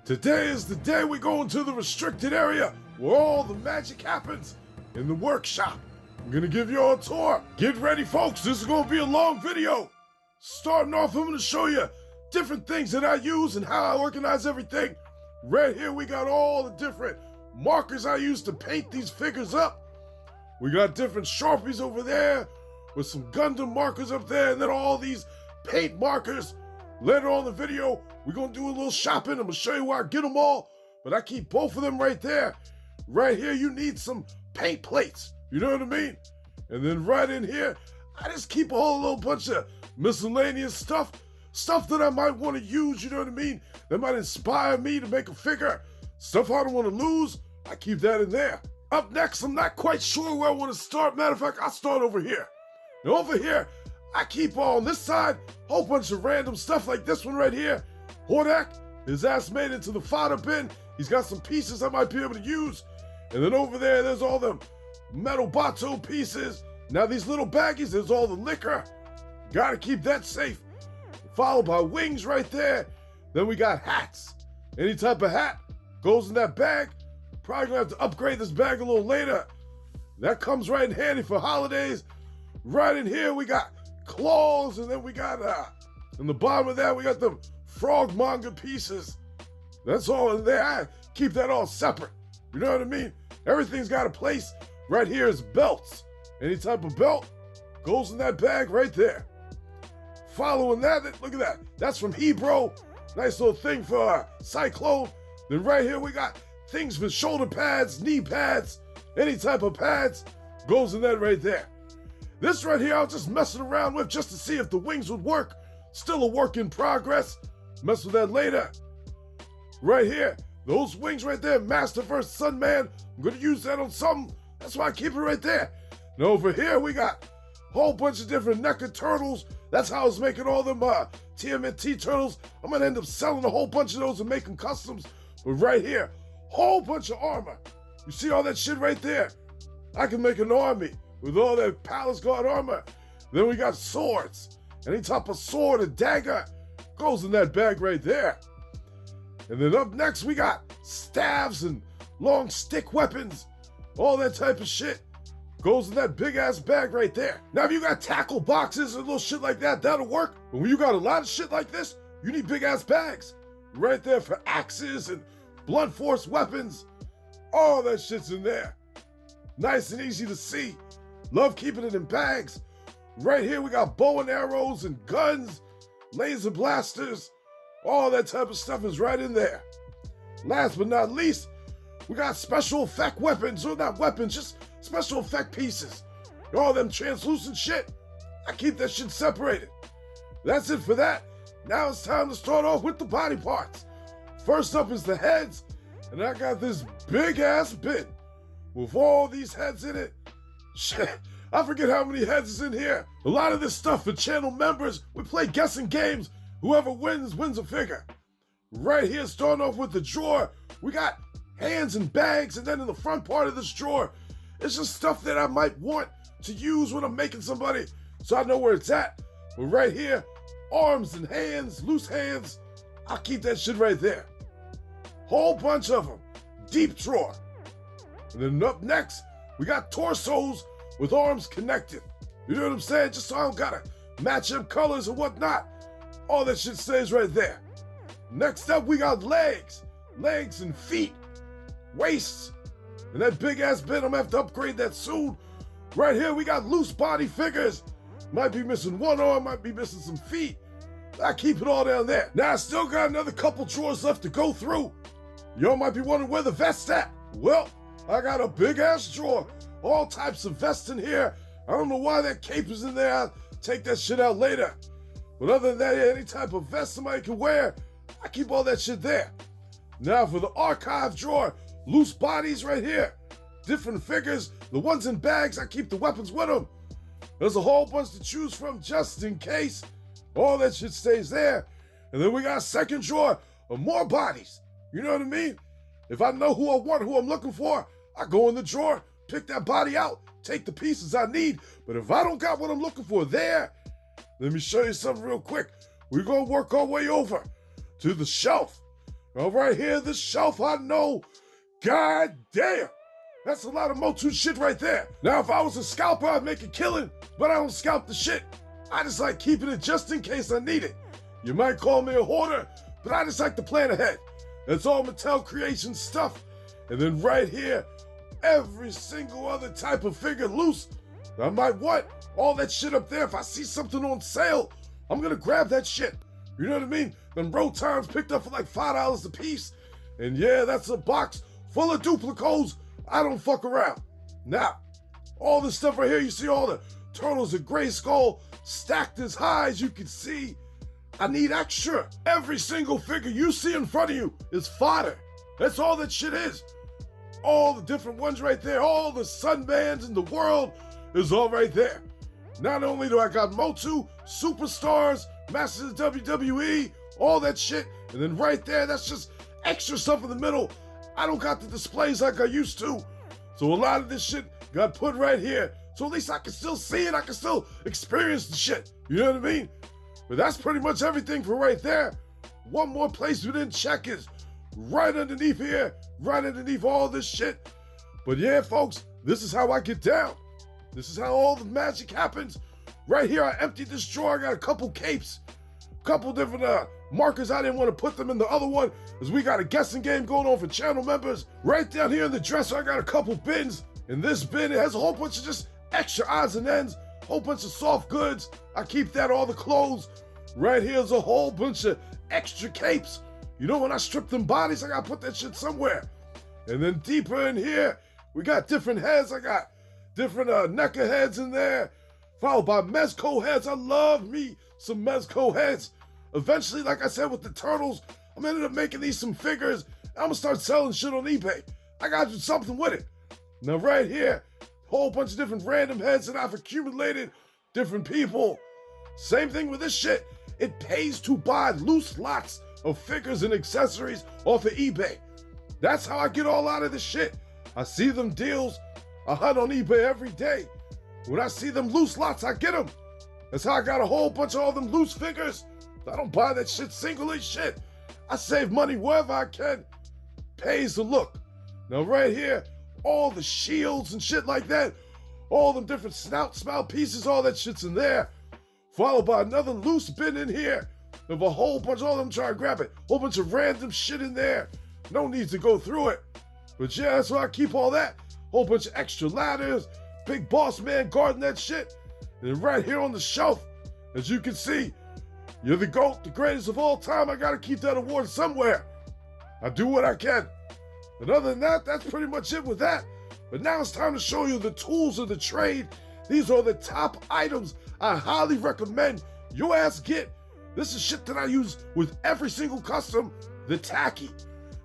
Today is the day we go into the restricted area where all the magic happens in the workshop. I'm gonna give you all a tour. Get ready, folks. This is gonna be a long video. Starting off, I'm gonna show you different things that I use and how I organize everything. Right here, we got all the different markers I use to paint these figures up. We got different Sharpies over there with some Gundam markers up there, and then all these paint markers. Later on in the video, we're gonna do a little shopping. I'm gonna show you where I get them all, but I keep both of them right there. Right here, you need some paint plates, you know what I mean? And then right in here, I just keep a whole little bunch of miscellaneous stuff that I might want to use, you know what I mean? That might inspire me to make a figure. Stuff I don't want to lose, I keep that in there. Up next, I'm not quite sure where I want to start. Matter of fact, I'll start over here. Now over here, I keep on this side, a whole bunch of random stuff like this one right here. Hordak, his ass made it to the fodder bin. He's got some pieces I might be able to use. And then over there, there's all them metal Bato pieces. Now these little baggies, there's all the liquor. Gotta keep that safe. Followed by wings right there. Then we got hats. Any type of hat goes in that bag. Probably gonna have to upgrade this bag a little later. That comes right in handy for holidays. Right in here, we got claws, and then we got, in the bottom of that, we got the frog manga pieces. That's all in there. I keep that all separate. You know what I mean? Everything's got a place. Right here is belts. Any type of belt goes in that bag right there. Following that, look at that. That's from Hebro. Nice little thing for Cyclone. Then right here, we got things for shoulder pads, knee pads, any type of pads goes in that right there. This right here, I was just messing around with just to see if the wings would work. Still a work in progress. Mess with that later. Right here, those wings right there, Master vs. Sunman. I'm gonna use that on something. That's why I keep it right there. And over here, we got a whole bunch of different NECA turtles. That's how I was making all them TMNT turtles. I'm gonna end up selling a whole bunch of those and making customs. But right here, whole bunch of armor. You see all that shit right there? I can make an army with all that Palace Guard armor. Then we got swords. Any type of sword or dagger goes in that bag right there. And then up next, we got staves and long stick weapons. All that type of shit goes in that big ass bag right there. Now, if you got tackle boxes and little shit like that, that'll work. But when you got a lot of shit like this, you need big ass bags. Right there for axes and blunt force weapons. All that shit's in there. Nice and easy to see. Love keeping it in bags. Right here, we got bow and arrows and guns, laser blasters. All that type of stuff is right in there. Last but not least, we got special effect weapons, or not weapons, just special effect pieces. All them translucent shit, I keep that shit separated. That's it for that. Now it's time to start off with the body parts. First up is the heads, and I got this big ass bin with all these heads in it. Shit, I forget how many heads is in here. A lot of this stuff for channel members. We play guessing games. Whoever wins, wins a figure. Right here, starting off with the drawer, we got hands and bags, and then in the front part of this drawer, it's just stuff that I might want to use when I'm making somebody, so I know where it's at. But right here, arms and hands, loose hands, I'll keep that shit right there. Whole bunch of them. Deep drawer. And then up next, we got torsos with arms connected. You know what I'm saying? Just so I don't gotta match up colors and whatnot. All that shit stays right there. Next up, we got legs. Legs and feet. Waists. And that big ass bin, I'm gonna have to upgrade that soon. Right here, we got loose body figures. Might be missing one arm, might be missing some feet. I keep it all down there. Now, I still got another couple drawers left to go through. Y'all might be wondering where the vest's at. Well, I got a big ass drawer. All types of vests in here. I don't know why that cape is in there. I'll take that shit out later. But other than that, any type of vest somebody can wear, I keep all that shit there. Now for the archive drawer, loose bodies right here. Different figures, the ones in bags, I keep the weapons with them. There's a whole bunch to choose from just in case. All that shit stays there. And then we got a second drawer of more bodies. You know what I mean? If I know who I want, who I'm looking for, I go in the drawer, pick that body out, take the pieces I need. But if I don't got what I'm looking for there, let me show you something real quick. We're gonna work our way over to the shelf. Now right here, this shelf, I know, god damn, that's a lot of Motu shit right there. Now if I was a scalper, I'd make a killing, but I don't scalp the shit. I just like keeping it just in case I need it. You might call me a hoarder, but I just like to plan ahead. It's all Mattel Creation stuff. And then right here, every single other type of figure loose. I might want all that shit up there. If I see something on sale, I'm gonna grab that shit. You know what I mean? Them road times picked up for like $5 a piece. And yeah, that's a box full of duplicos. I don't fuck around. Now, all this stuff right here, you see all the turtles of Gray Skull stacked as high as you can see. I need extra. Every single figure you see in front of you is fodder. That's all that shit is. All the different ones right there, all the Sunbands in the world is all right there. Not only do I got Motu, Superstars, Masters of WWE, all that shit, and then right there, that's just extra stuff in the middle. I don't got the displays like I used to. So a lot of this shit got put right here. So at least I can still see it, I can still experience the shit. You know what I mean? But that's pretty much everything for right there. One more place we didn't check is right underneath here, right underneath all this shit. But yeah, folks, this is how I get down. This is how all the magic happens. Right here, I emptied this drawer. I got a couple capes, couple different markers. I didn't want to put them in the other one as we got a guessing game going on for channel members. Right down here in the dresser, I got a couple bins. In this bin, it has a whole bunch of just extra odds and ends, whole bunch of soft goods. I keep that, all the clothes. Right here's a whole bunch of extra capes. You know, when I strip them bodies, I gotta put that shit somewhere. And then deeper in here, we got different heads. I got different NECA heads in there, followed by Mezco heads. I love me some Mezco heads. Eventually, like I said, with the turtles, I'm ended up making these some figures. I'm gonna start selling shit on eBay. I gotta do something with it. Now right here, whole bunch of different random heads that I've accumulated, different people. Same thing with this shit. It pays to buy loose lots of figures and accessories off of eBay. That's how I get all out of this shit. I see them deals, I hunt on eBay every day. When I see them loose lots, I get them. That's how I got a whole bunch of all them loose figures. I don't buy that shit singly shit. I save money wherever I can. Pays to look. Now right here, all the shields and shit like that, all them different spout pieces, all that shit's in there. Followed by another loose bin in here of a whole bunch, all of them trying to grab it. Whole bunch of random shit in there. No need to go through it. But yeah, that's why I keep all that. Whole bunch of extra ladders, big boss man guarding that shit. And then right here on the shelf, as you can see, you're the GOAT, the greatest of all time. I gotta keep that award somewhere. I do what I can. And other than that, that's pretty much it with that. But now it's time to show you the tools of the trade. These are the top items I highly recommend your ass get. This is shit that I use with every single custom. The tacky.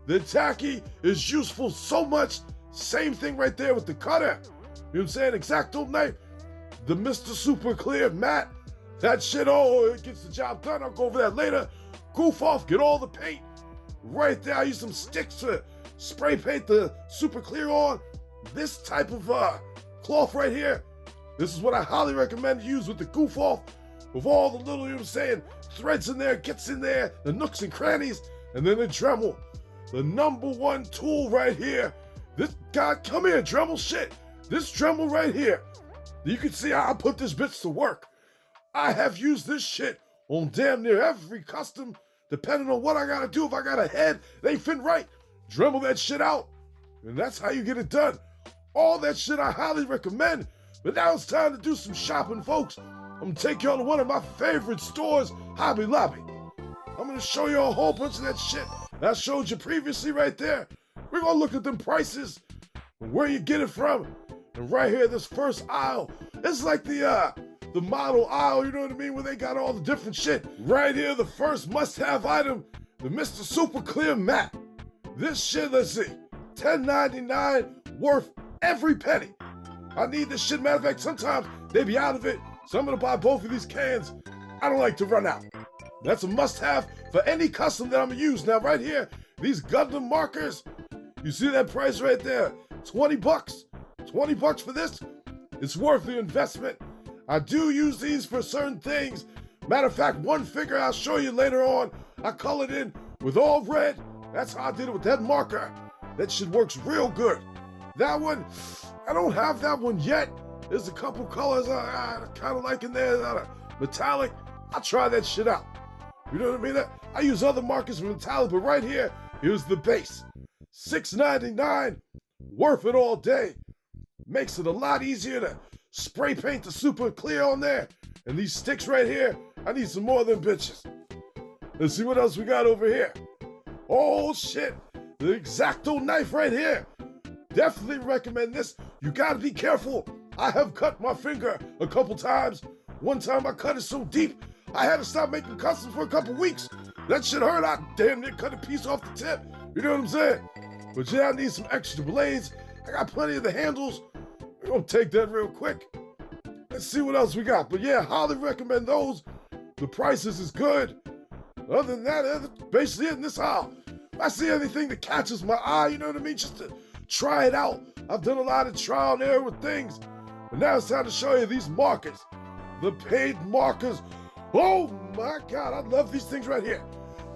The tacky is useful so much. Same thing right there with the cutter. You know what I'm saying? X-Acto knife. The Mr. Super Clear matte. That shit, oh, it gets the job done. I'll go over that later. Goof off, get all the paint. Right there, I use some sticks to spray paint the Super Clear on. This type of cloth right here. This is what I highly recommend you use with the goof off. With all the little, you know what I'm saying, threads in there, gets in there, the nooks and crannies, and then the Dremel. The #1 tool right here. This guy, come here, Dremel shit. This Dremel right here. You can see how I put this bitch to work. I have used this shit on damn near every custom, depending on what I gotta do. If I got a head, they fit right. Dremel that shit out. And that's how you get it done. All that shit I highly recommend. But now it's time to do some shopping, folks. I'm gonna take y'all to one of my favorite stores, Hobby Lobby. I'm gonna show you a whole bunch of that shit that I showed you previously right there. We're gonna look at them prices and where you get it from. And right here, this first aisle, it's like the model aisle, you know what I mean, where they got all the different shit. Right here, the first must-have item, the Mr. Super Clear matte. This shit, let's see, $10.99, worth every penny. I need this shit. Matter of fact, sometimes they be out of it, so I'm gonna buy both of these cans. I don't like to run out. That's a must-have for any custom that I'm gonna use. Now, right here, these Gundam markers, you see that price right there? 20 bucks. 20 bucks for this? It's worth the investment. I do use these for certain things. Matter of fact, one figure I'll show you later on, I colored in with all red, That's how I did it with that marker. That shit works real good. That one, I don't have that one yet. There's a couple colors I kind of like in there, metallic. I'll try that shit out. You know what I mean? I use other markers for metallic, but right here, here's the base. $6.99, worth it all day. Makes it a lot easier to spray paint the super clear on there. And these sticks right here, I need some more of them bitches. Let's see what else we got over here. Oh shit, the X-Acto knife right here. Definitely recommend this. You gotta be careful. I have cut my finger a couple times. One time I cut it so deep, I had to stop making customs for a couple weeks. That shit hurt. I damn near cut a piece off the tip. You know what I'm saying? But yeah, I need some extra blades. I got plenty of the handles. We're gonna take that real quick. Let's see what else we got. But yeah, highly recommend those. The prices is good. Other than that, that's basically it in this aisle. If I see anything that catches my eye, you know what I mean? Just to try it out. I've done a lot of trial and error with things. But now it's time to show you these markers. The paid markers. Oh my God, I love these things right here.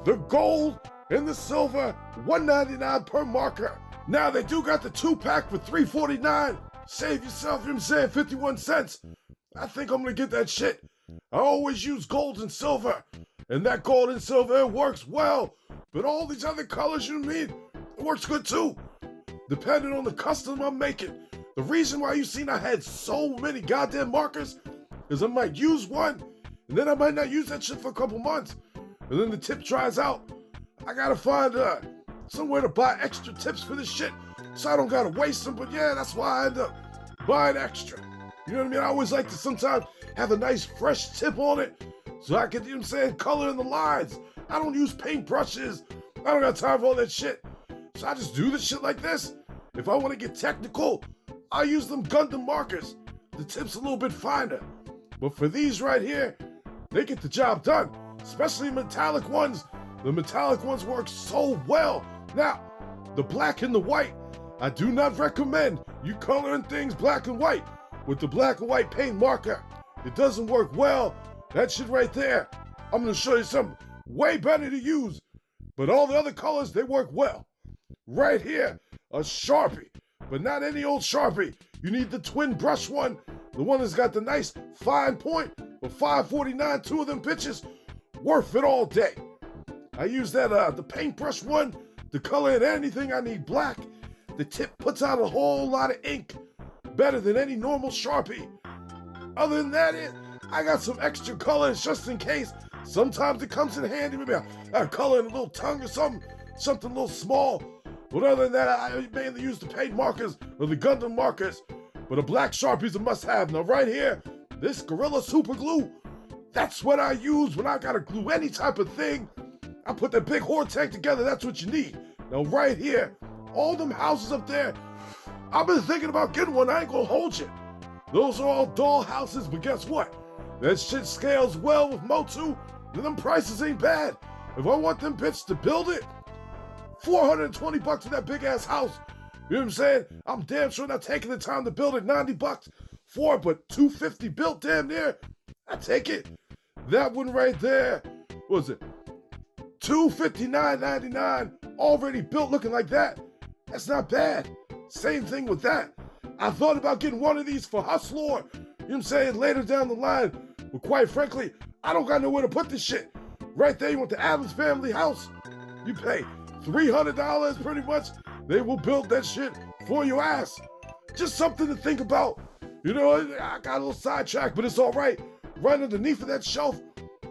The gold and the silver, $1.99 per marker. Now they do got the 2-pack for $3.49. Save yourself, you know what I'm saying, 51 cents. I think I'm gonna get that shit. I always use gold and silver. And that gold and silver, it works well. But all these other colors, you know what I mean, it works good too. Depending on the custom I'm making. The reason why you seen I had so many goddamn markers is I might use one, and then I might not use that shit for a couple months. And then the tip dries out. I gotta find somewhere to buy extra tips for this shit, so I don't gotta waste them. But yeah, that's why I end up buying extra. You know what I mean? I always like to sometimes have a nice fresh tip on it, so I can, you know what I'm saying, color in the lines. I don't use paint brushes. I don't got time for all that shit. So I just do this shit like this. If I want to get technical, I use them Gundam markers. The tip's a little bit finer. But for these right here, they get the job done. Especially metallic ones. The metallic ones work so well. Now, the black and the white, I do not recommend you coloring things black and white with the black and white paint marker. It doesn't work well. That shit right there, I'm gonna show you something way better to use. But all the other colors, they work well. Right here, a Sharpie, but not any old Sharpie. You need the twin brush one, the one that's got the nice fine point for $5.49, 2 of them bitches, worth it all day. I use that, the paintbrush one to color in anything I need black. The tip puts out a whole lot of ink, better than any normal Sharpie. Other than that, I got some extra colors just in case. Sometimes it comes in handy, maybe I color in a little tongue or something a little small. But other than that, I mainly use the paint markers or the Gundam markers. But a black Sharpie's a must-have. Now right here, this Gorilla Super Glue, that's what I use when I gotta glue any type of thing. I put that big horde tank together, that's what you need. Now right here, all them houses up there, I've been thinking about getting one, I ain't gonna hold you. Those are all doll houses, but guess what? That shit scales well with Motu, and them prices ain't bad. If I want them bitches to build it, $420 for that big ass house. You know what I'm saying? I'm damn sure not taking the time to build it. $90 for it, but $250 built damn near. I take it. That one right there, what was it? $259.99, already built looking like that. That's not bad. Same thing with that. I thought about getting one of these for Hustlor, you know what I'm saying, later down the line. But quite frankly, I don't got nowhere to put this shit. Right there, you want the Addams Family house. You pay $300 pretty much. They will build that shit for your ass. Just something to think about. You know, I got a little sidetracked, but it's all right. Right underneath of that shelf,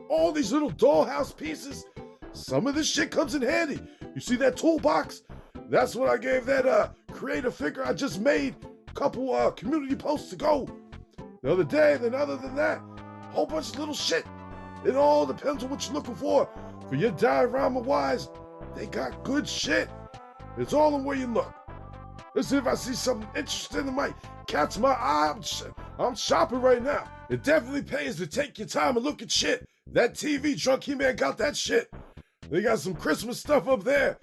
all these little dollhouse pieces. Some of this shit comes in handy. You see that toolbox? That's what I gave that creative figure I just made a couple community posts ago the other day. And then other than that, a whole bunch of little shit. It all depends on what you're looking for. For your diorama-wise, they got good shit. It's all in where you look. Let's see if I see something interesting that might catch my eye. I'm shopping right now. It definitely pays to take your time and look at shit. That TV Drunk He-Man got that shit. They got some Christmas stuff up there.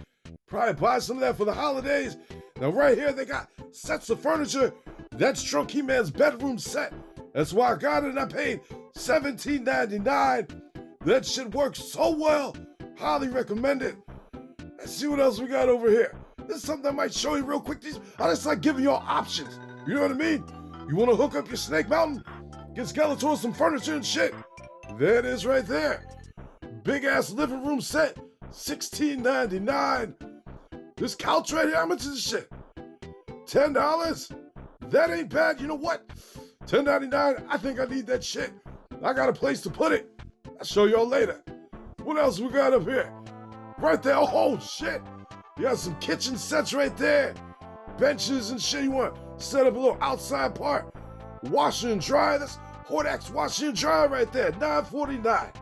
Probably buy some of that for the holidays. Now right here, they got sets of furniture. That's Drunk He-Man's bedroom set. That's why I got it and I paid $17.99. That shit works so well. Highly recommend it. Let's see what else we got over here. This is something I might show you real quick. I just like giving y'all options. You know what I mean? You want to hook up your Snake Mountain? Get Skeletor some furniture and shit. There it is right there. Big ass living room set, $16.99. This couch right here, how much is this shit? $10? That ain't bad. You know what? $10.99, I think I need that shit. I got a place to put it. I'll show y'all later. What else we got up here? Right there, oh shit. You got some kitchen sets right there. Benches and shit. You want to set up a little outside part. Washer and dryer. That's Hordax washer and dryer right there, $9.49.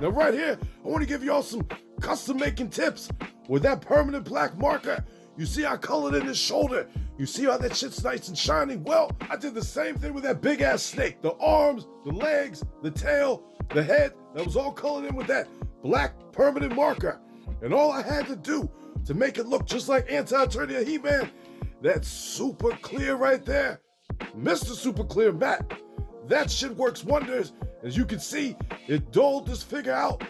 Now right here, I want to give y'all some custom making tips with that permanent black marker. You see I colored in his shoulder. You see how that shit's nice and shiny? Well, I did the same thing with that big ass snake. The arms, the legs, the tail, the head, that was all colored in with that black permanent marker. And all I had to do to make it look just like Anti-Eternia He-Man, that super clear right there, Mr. Super Clear Matte. That shit works wonders. As you can see, it dulled this figure out.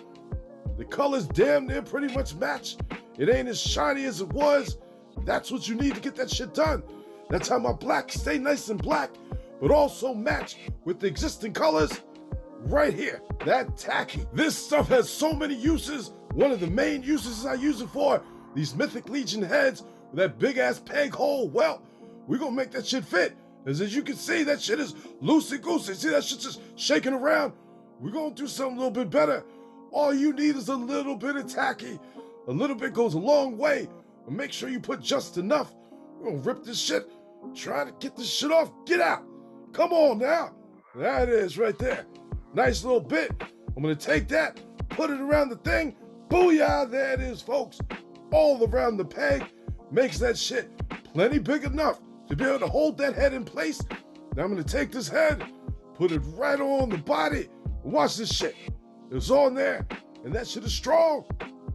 The colors damn near pretty much match. It ain't as shiny as it was. That's what you need to get that shit done. That's how my black stay nice and black, but also match with the existing colors. Right here, that tacky. This stuff has so many uses. One of the main uses I use it for, these Mythic Legion heads with that big ass peg hole. Well, we're gonna make that shit fit. As you can see, that shit is loosey-goosey. See that shit just shaking around? We're gonna do something a little bit better. All you need is a little bit of tacky. A little bit goes a long way. But make sure you put just enough. We're gonna rip this shit. Try to get this shit off. Get out. Come on now. That is right there. Nice little bit. I'm gonna take that, put it around the thing. Booyah, there it is, folks. All around the peg. Makes that shit plenty big enough to be able to hold that head in place. Now I'm gonna take this head, put it right on the body. Watch this shit. It's on there, and that shit is strong.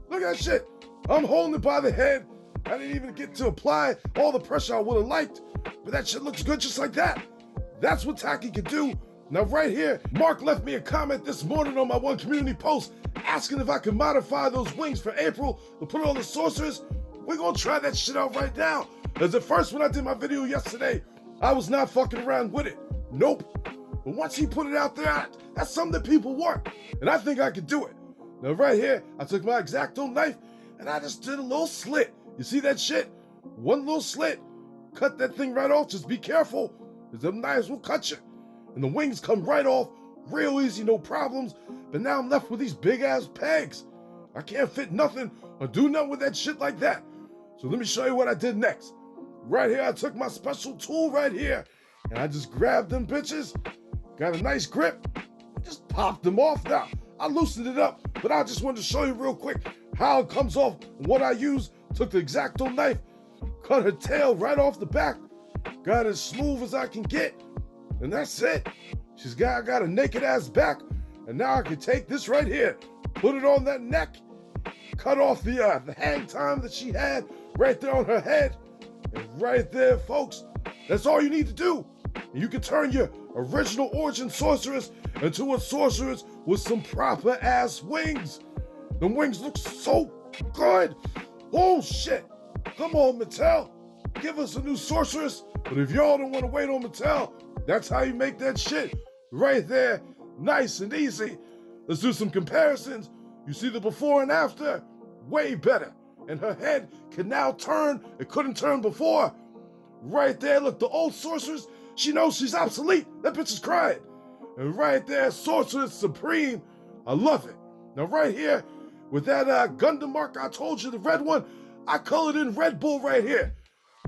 Look at that shit. I'm holding it by the head. I didn't even get to apply all the pressure I would have liked, but that shit looks good just like that. That's what tacky can do. Now right here, Mark left me a comment this morning on my one community post asking if I could modify those wings for April to put on the Sorceress. We're gonna try that shit out right now. As at first when I did my video yesterday, I was not fucking around with it. Nope. But once he put it out there, that's something that people want. And I think I could do it. Now right here, I took my X-Acto knife and I just did a little slit. You see that shit? One little slit. Cut that thing right off. Just be careful, because them knives will cut you. And the wings come right off, real easy, no problems. But now I'm left with these big ass pegs. I can't fit nothing or do nothing with that shit like that. So let me show you what I did next. Right here, I took my special tool right here, and I just grabbed them bitches, got a nice grip, just popped them off. Now, I loosened it up, but I just wanted to show you real quick how it comes off and what I use. Took the X-Acto knife, cut her tail right off the back, got it as smooth as I can get, and that's it. I got a naked ass back, and now I can take this right here, put it on that neck, cut off the hang time that she had right there on her head, and right there, folks, that's all you need to do. And you can turn your original origin Sorceress into a Sorceress with some proper ass wings. Them wings look so good. Oh shit. Come on, Mattel. Give us a new Sorceress. But if y'all don't want to wait on Mattel, that's how you make that shit. Right there. Nice and easy. Let's do some comparisons. You see the before and after? Way better. And her head can now turn. It couldn't turn before. Right there, look, the old Sorceress, she knows she's obsolete. That bitch is crying. And right there, Sorceress Supreme. I love it. Now right here, with that Gundam mark I told you, the red one, I colored in Red Bull right here.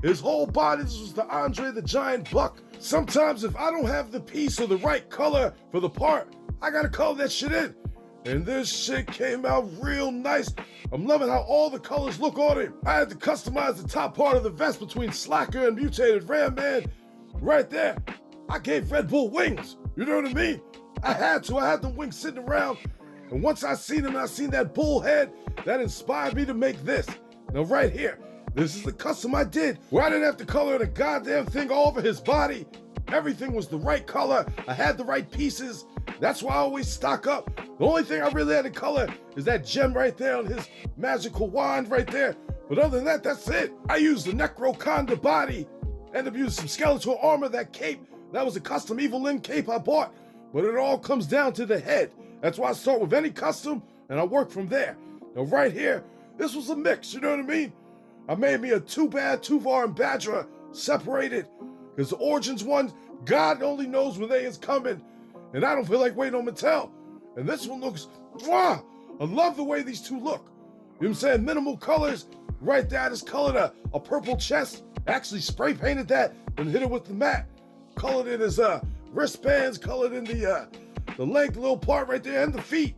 His whole body, this was the Andre the Giant Buck. Sometimes if I don't have the piece or the right color for the part, I gotta color that shit in. And this shit came out real nice. I'm loving how all the colors look on him. I had to customize the top part of the vest between Slacker and Mutated Ram Man. Right there, I gave Red Bull wings. You know what I mean? I had them wings sitting around. And once I seen them and I seen that bull head, that inspired me to make this. Now right here, this is the custom I did, where I didn't have to color the goddamn thing all over his body. Everything was the right color. I had the right pieces. That's why I always stock up. The only thing I really had to color is that gem right there on his magical wand right there. But other than that, that's it. I used the Necroconda body. Ended up using some skeletal armor, that cape. That was a custom Evil Lyn cape I bought. But it all comes down to the head. That's why I start with any custom and I work from there. Now right here, this was a mix, you know what I mean? I made me a Two-Bad, Tuvar, and Badra separated. Because the Origins one, God only knows when they is coming. And I don't feel like waiting on Mattel. And this one looks, mwah! I love the way these two look. You know what I'm saying? Minimal colors. Right there, I just colored a purple chest. Actually spray painted that and hit it with the matte. Colored in his wristbands, colored in the leg little part right there and the feet.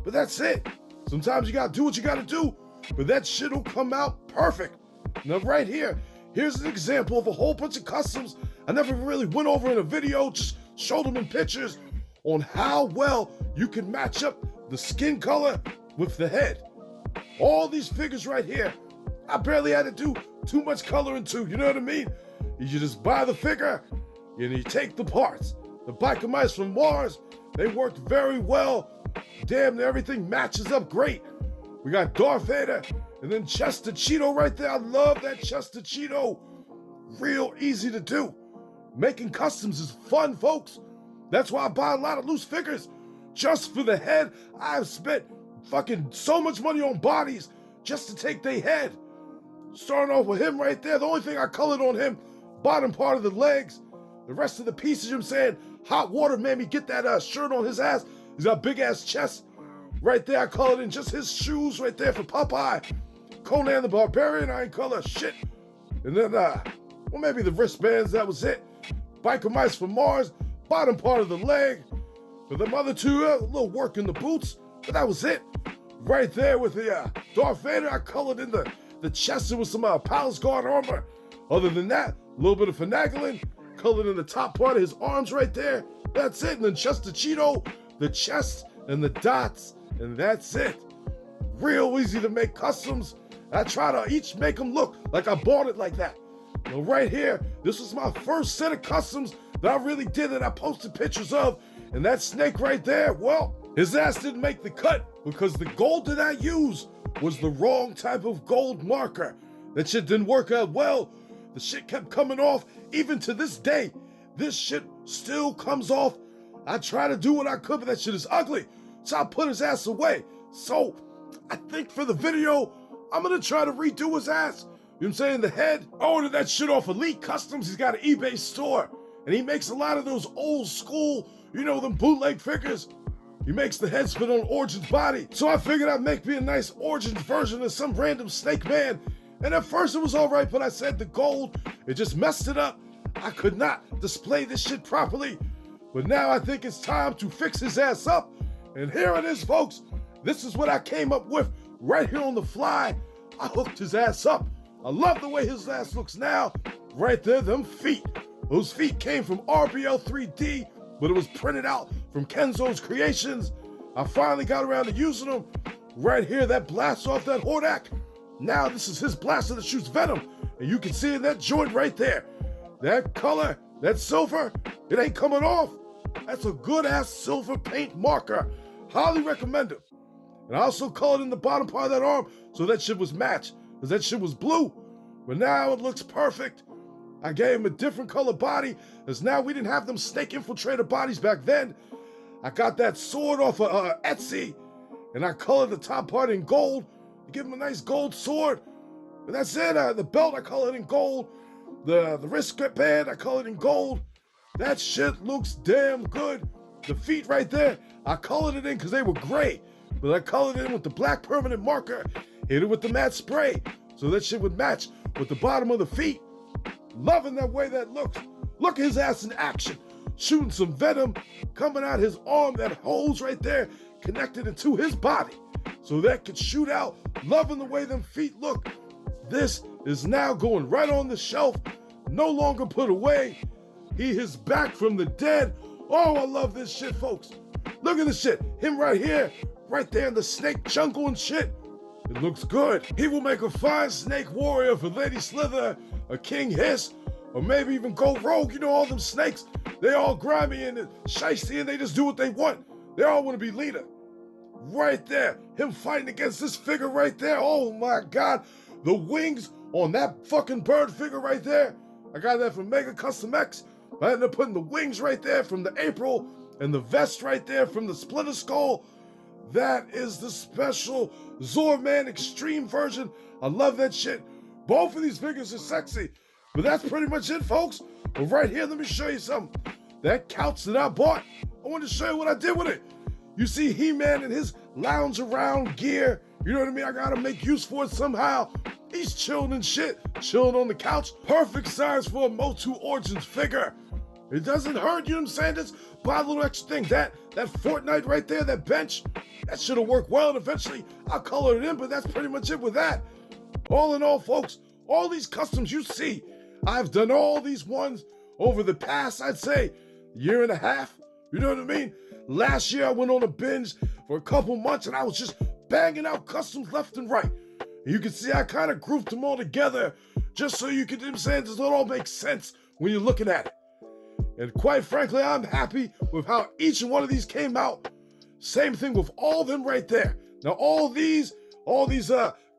But that's it. Sometimes you gotta do what you gotta do, but that shit'll come out perfect. Now right here, here's an example of a whole bunch of customs I never really went over in a video, just showed them in pictures on how well you can match up the skin color with the head. All these figures right here, I barely had to do too much coloring to, you know what I mean? You just buy the figure, and you take the parts. The biker mice from Mars, they worked very well. Damn, everything matches up great. We got Darth Vader, and then Chester Cheeto right there. I love that Chester Cheeto. Real easy to do. Making customs is fun, folks. That's why I buy a lot of loose figures. Just for the head, I've spent fucking so much money on bodies just to take their head. Starting off with him right there. The only thing I colored on him, bottom part of the legs. The rest of the pieces, you know what I'm saying? Hot water made me get that shirt on his ass. He's got a big ass chest. Right there, I colored in just his shoes right there for Popeye. Conan the Barbarian, I ain't color shit. And then, well, maybe the wristbands, that was it. Biker mice from Mars, bottom part of the leg. For them other two, a little work in the boots, but that was it. Right there with the Darth Vader, I colored in the chest with some Palace Guard armor. Other than that, a little bit of finagling, colored in the top part of his arms right there. That's it. And then Chester Cheeto, the chest and the dots, and that's it. Real easy to make customs. I try to each make them look like I bought it like that. Now right here, this was my first set of customs that I really did that I posted pictures of. And that snake right there, well, his ass didn't make the cut because the gold that I used was the wrong type of gold marker. That shit didn't work out well. The shit kept coming off. Even to this day, this shit still comes off. I try to do what I could, but that shit is ugly. So I put his ass away. So I think for the video, I'm gonna try to redo his ass. You know what I'm saying? The head. I ordered that shit off Elite Customs. He's got an eBay store. And he makes a lot of those old school, you know, them bootleg figures. He makes the heads fit on Origin's body. So I figured I'd make me a nice Origins version of some random snake man. And at first it was all right, but I said the gold, it just messed it up. I could not display this shit properly. But now I think it's time to fix his ass up. And here it is, folks. This is what I came up with right here on the fly. I hooked his ass up. I love the way his ass looks now. Right there, them feet. Those feet came from RBL 3D, but it was printed out from Kenzo's Creations. I finally got around to using them. Right here, that blasts off that Hordak. Now this is his blaster that shoots venom. And you can see in that joint right there. That color, that silver, it ain't coming off. That's a good ass silver paint marker. Highly recommend it. And I also colored in the bottom part of that arm so that shit was matched. Because that shit was blue. But now it looks perfect. I gave him a different color body, as now we didn't have them snake infiltrator bodies back then. I got that sword off of Etsy, and I colored the top part in gold to give him a nice gold sword. And that's it. The belt I colored in gold. The wristband I colored in gold. That shit looks damn good. The feet right there, I colored it in because they were gray, but I colored it in with the black permanent marker, hit it with the matte spray, so that shit would match with the bottom of the feet. Loving that way that looks. Look at his ass in action. Shooting some venom coming out his arm, that hole's right there connected into his body. So that could shoot out. Loving the way them feet look. This is now going right on the shelf. No longer put away. He is back from the dead. Oh, I love this shit, folks. Look at this shit. Him right here. Right there in the snake jungle and shit. It looks good. He will make a fine snake warrior for Lady Slither, a King Hiss, or maybe even go rogue. You know, all them snakes, they all grimy and shiesty and they just do what they want. They all want to be leader. Right there, him fighting against this figure right there. Oh my God, the wings on that fucking bird figure right there. I got that from Mega Custom X. I ended up putting the wings right there from the April and the vest right there from the Splinter Skull. That is the special Zorman Extreme version. I love that shit. Both of these figures are sexy. But that's pretty much it, folks. But right here, let me show you something. That couch that I bought, I want to show you what I did with it. You see He-Man in his lounge around gear. You know what I mean? I gotta make use for it somehow. He's chilling and shit, chilling on the couch. Perfect size for a Motu Origins figure. It doesn't hurt, you know what I'm saying? Just buy a little extra thing. That Fortnite right there, that bench, that should have worked well, and eventually I'll color it in, but that's pretty much it with that. All in all, folks, all these customs you see, I've done all these ones over the past, I'd say, year and a half. You know what I mean? Last year I went on a binge for a couple months and I was just banging out customs left and right. And you can see I kind of grouped them all together just so you can, you know what I'm saying, this all makes sense when you're looking at it. And quite frankly, I'm happy with how each one of these came out. Same thing with all of them right there. Now all these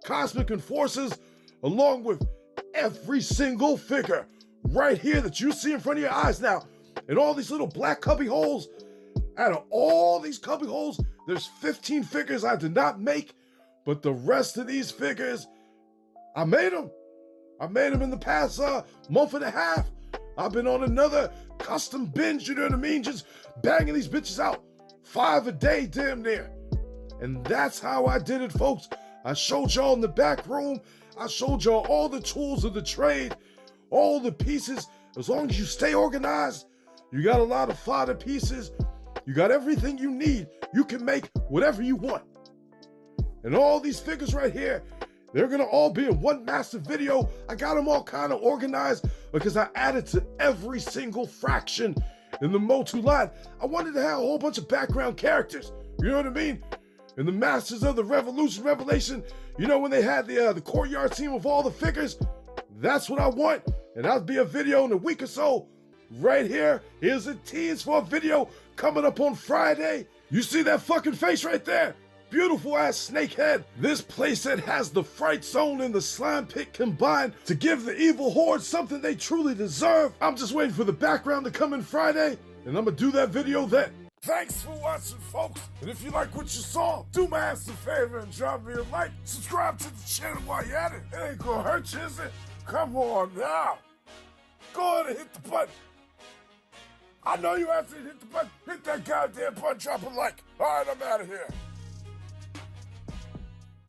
Cosmic Enforcers, along with every single figure right here that you see in front of your eyes now, and all these little black cubby holes. Out of all these cubby holes, there's 15 figures I did not make, but the rest of these figures, I made them. I made them in the past month and a half. I've been on another custom binge, you know what I mean? Just banging these bitches out. 5 a day, damn near. And that's how I did it, folks. I showed y'all in the back room. I showed y'all all the tools of the trade, all the pieces. As long as you stay organized, you got a lot of fodder pieces. You got everything you need. You can make whatever you want. And all these figures right here, they're gonna all be in one massive video. I got them all kind of organized because I added to every single fraction in the Motu line. I wanted to have a whole bunch of background characters. You know what I mean? In the Masters of the Revelation, you know when they had the courtyard scene with all the figures? That's what I want. And that'll be a video in a week or so. Right here, here's a tease for a video coming up on Friday. You see that fucking face right there? Beautiful ass snake head. This playset has the Fright Zone and the Slime Pit combined to give the evil horde something they truly deserve. I'm just waiting for the background to come in Friday, and I'm gonna do that video then. Thanks for watching, folks. And if you like what you saw, do my ass a favor and drop me a like. Subscribe to the channel while you're at it. It ain't gonna hurt you, is it? Come on now. Go ahead and hit the button. I know you have to hit the button. Hit that goddamn button, drop a like. All right, I'm out of here.